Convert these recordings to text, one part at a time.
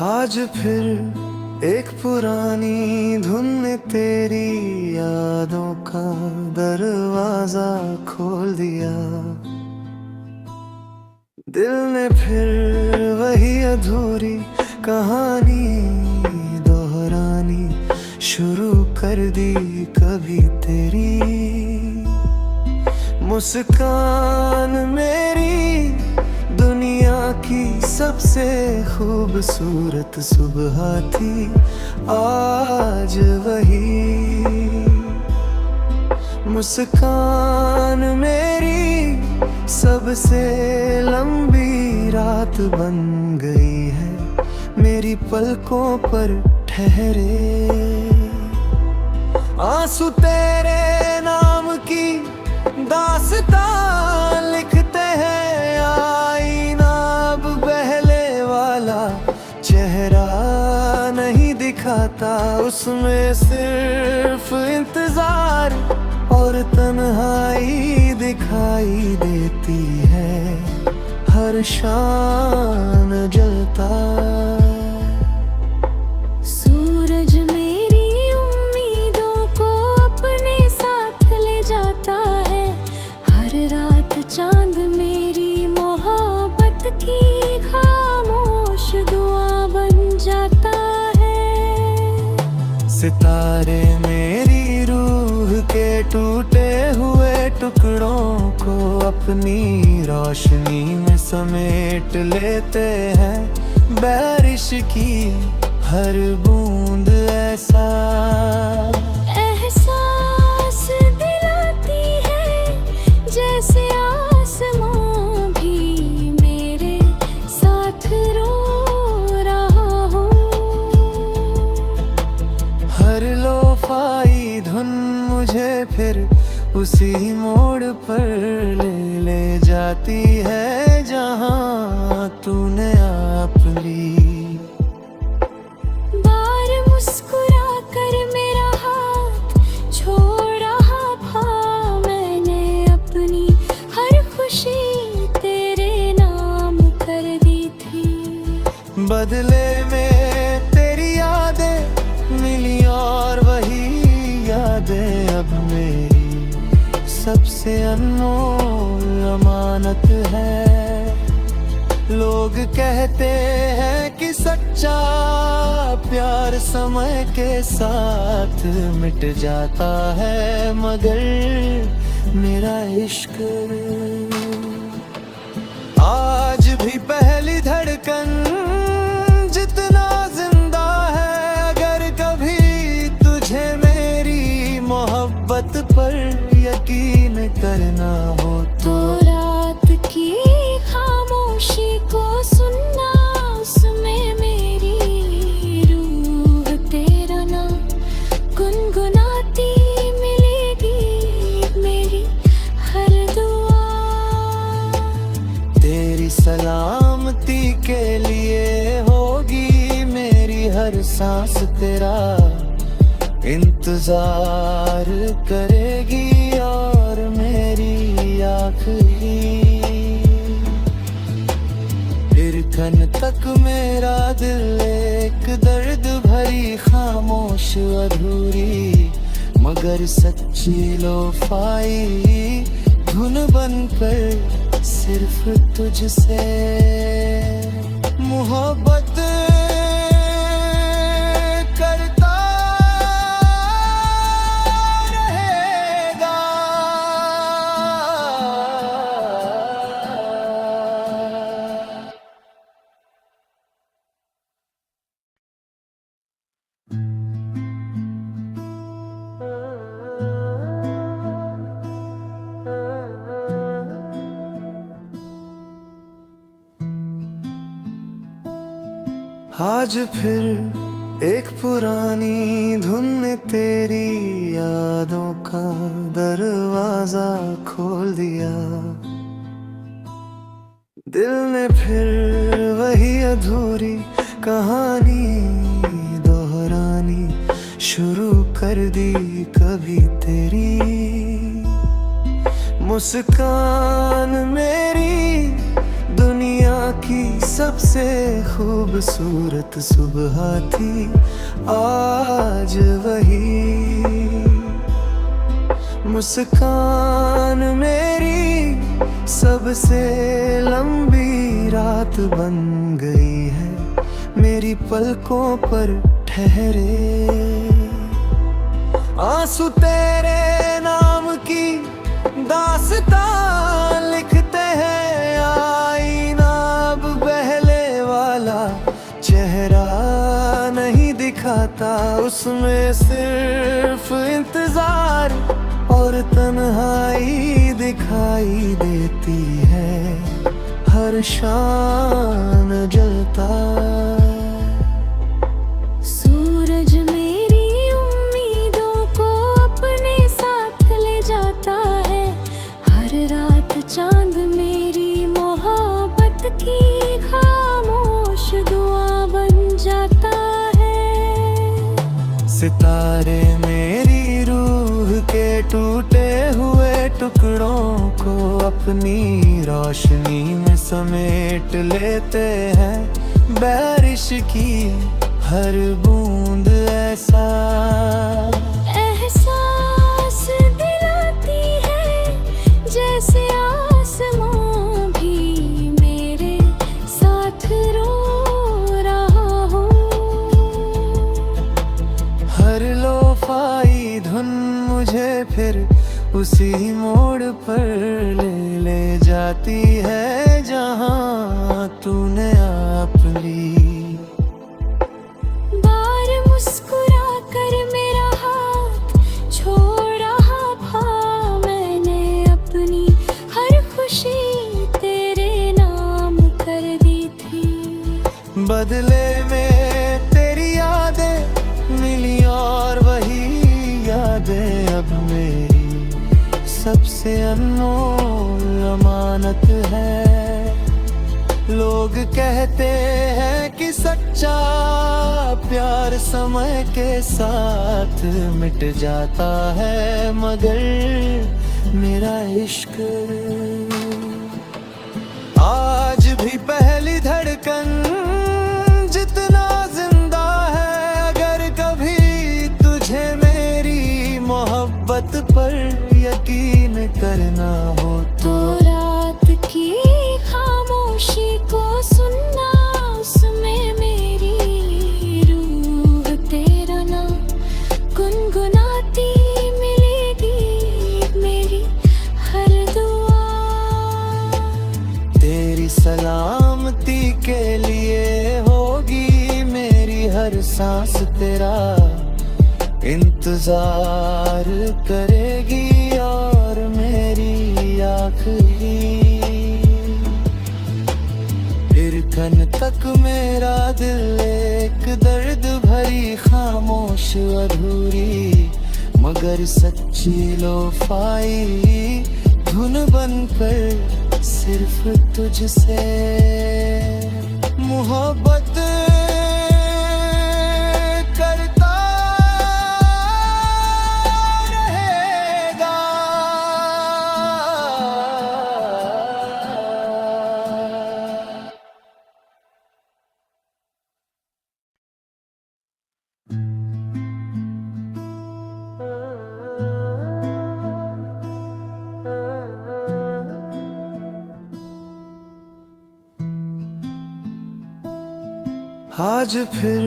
आज फिर एक पुरानी धुन ने तेरी यादों का दरवाजा खोल दिया। दिल ने फिर वही अधूरी कहानी दोहरानी शुरू कर दी। कभी तेरी मुस्कान मेरी दुनिया की सबसे खूबसूरत सुबह थी। आज वही मुस्कान मेरी सबसे लंबी रात बन गई है। मेरी पलकों पर ठहरे आंसू तेरे नाम की दास्तां लिखते हैं। आईना अब पहले वाला चेहरा नहीं दिखाता, उसमें सिर्फ इंतजार और तन्हाई दिखाई देती है। हर शाम जलता सूरज मेरी उम्मीदों को अपने साथ ले जाता है। हर रात चांद मेरी मोहब्बत की खामोश दुआ बन जाता है। सितारे मेरी रूह के टूटे हुए टुकड़ों को अपनी रोशनी में समेट लेते हैं। बारिश की हर बूंद ऐसा एहसास दिलाती है जैसे आसमां भी मेरे साथ रो रहा हो। हर लोफाई धुन मुझे फिर उसी मोड़ पर ले जाती है जहां तूने आप ली। बार मुस्कुरा कर मेरा हाथ छोड़ रहा था। मैंने अपनी हर खुशी तेरे नाम कर दी थी। बदले में तेरी यादें मिली और वही यादें अब मेरी सबसे अनमोल अमानत है। लोग कहते हैं कि सच्चा प्यार समय के साथ मिट जाता है, मगर मेरा इश्क आज भी पहली धड़कन जितना जिंदा है। अगर कभी तुझे मेरी मोहब्बत पर यकीन करना हो तो रात की खामोशी को सुनना, उसमें मेरी रूह तेरा नाम गुनगुनाती मिलेगी मेरी हर दुआ। तेरी सलामती के लिए होगी मेरी हर सांस तेरा इंतजार करेगी और मेरी आखिरी फिरकन तक मेरा दिल एक दर्द भरी खामोश अधूरी मगर सच्ची लोफाई धुन बनकर सिर्फ तुझसे मोहब्बत करता रहेगा। आज फिर एक पुरानी धुन ने तेरी यादों का दरवाजा खोल दिया। दिल ने फिर वही अधूरी कहानी दोहरानी शुरू कर दी। कभी तेरी मुस्कान मेरी दुनिया की सबसे खूबसूरत सुबह थी आज वही। मुस्कान मेरी सबसे लंबी रात बन गई है, मेरी पलकों पर ठहरे आंसू तेरे नाम की दास्तां लिखते हैं। आईना अब पहले वाला चेहरा नहीं दिखाता, उसमें सिर्फ इंतजार और तन्हाई दिखाई देती है। हर शाम जलता सूरज मेरी उम्मीदों को अपने साथ ले जाता है, हर रात चांद मेरी मोहब्बत की खामोश दुआ बन जाता है। सितारे मेरी रूह के टूटे हुए टुकड़ों को अपनी रोशनी में समेट लेते हैं। बारिश की हर बूंद ऐसा एहसास दिलाती है जैसे आसमां भी मेरे साथ रो रहा हो। हर लोफाई धुन मुझे फिर उसी मोड़ पर ले जाती है जहां तूने आप ली। बार मुस्कुरा कर मेरा हाथ छोड़ रहा था, मैंने अपनी हर खुशी तेरे नाम कर दी थी। बदले में तेरी यादें मिली और वही यादें अब मेरी सबसे अनमोल अमानत है। लोग कहते हैं कि सच्चा प्यार समय के साथ मिट जाता है, मगर मेरा इश्क आज भी पहली धड़कन जितना जिंदा है। अगर कभी तुझे मेरी मोहब्बत पर यकीन करना हो तो रात की खामोशी को सुनना, उसमें मेरी रूह तेरा नाम गुनगुनाती मिलेगी मेरी हर दुआ। तेरी सलामती के लिए होगी मेरी हर सांस, तेरा इंतजार करेगी और मेरी आखिरी हिरकन तक मेरा दिल एक दर्द भरी खामोश अधूरी मगर सच्ची लोफाई धुन बनकर सिर्फ तुझसे मोहब्बत करता रहेगा। आज फिर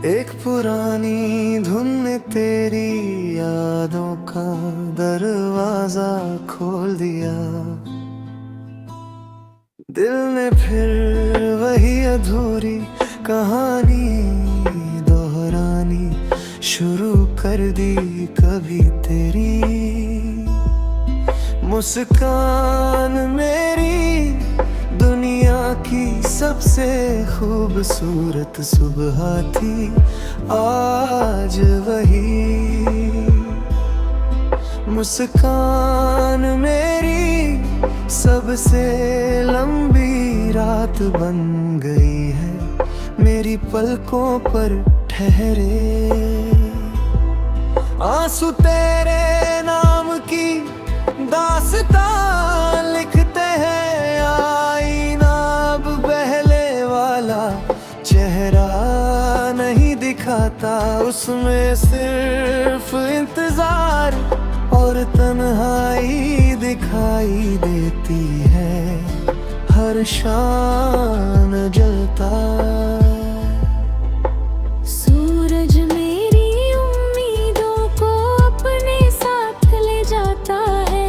एक पुरानी धुन ने तेरी यादों का दरवाजा खोल दिया। दिल ने फिर वही अधूरी कहानी दोहरानी शुरू कर दी कभी तेरी। मुस्कान मेरी दुनिया की सबसे खूबसूरत सुबह थी आज वही। मुस्कान मेरी सबसे लंबी रात बन गई है, मेरी पलकों पर ठहरे आंसू तेरे नाम की दास्तां लिखते हैं। आईना अब दिखाता, उसमें सिर्फ इंतजार और तन्हाई दिखाई देती है। हर शाम जलता सूरज मेरी उम्मीदों को अपने साथ ले जाता है।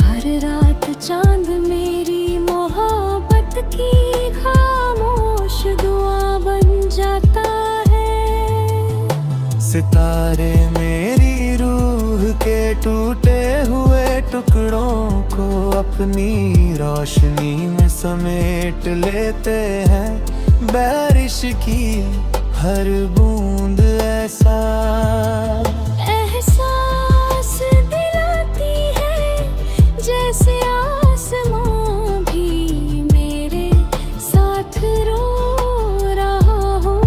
हर रात चांद मेरी मोहब्बत की खामोश दुआ बन जाता है। सितारे मेरी रूह के टूटे हुए टुकड़ों को अपनी रोशनी में समेट लेते हैं। बारिश की हर बूंद ऐसा एहसास दिलाती है जैसे आसमां भी मेरे साथ रो रहा हो।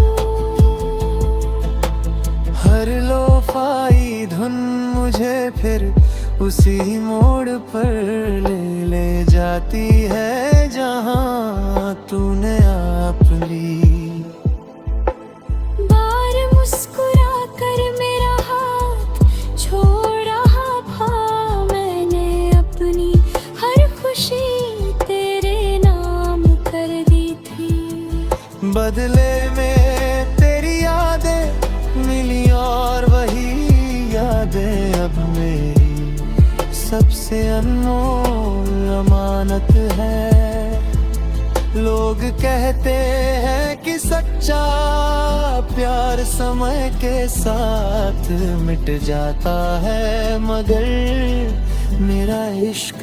हर लोफाई धुन मुझे फिर उसी मोड़ पर ले जाती है जहां तूने आप ली। बार मुस्कुरा कर मेरा हाथ छोड़ रहा था, मैंने अपनी हर खुशी तेरे नाम कर दी थी। बदले में तेरी यादें मिली और वही यादें अब मेरी सबसे अनमोल अमानत है। लोग कहते हैं कि सच्चा प्यार समय के साथ मिट जाता है, मगर मेरा इश्क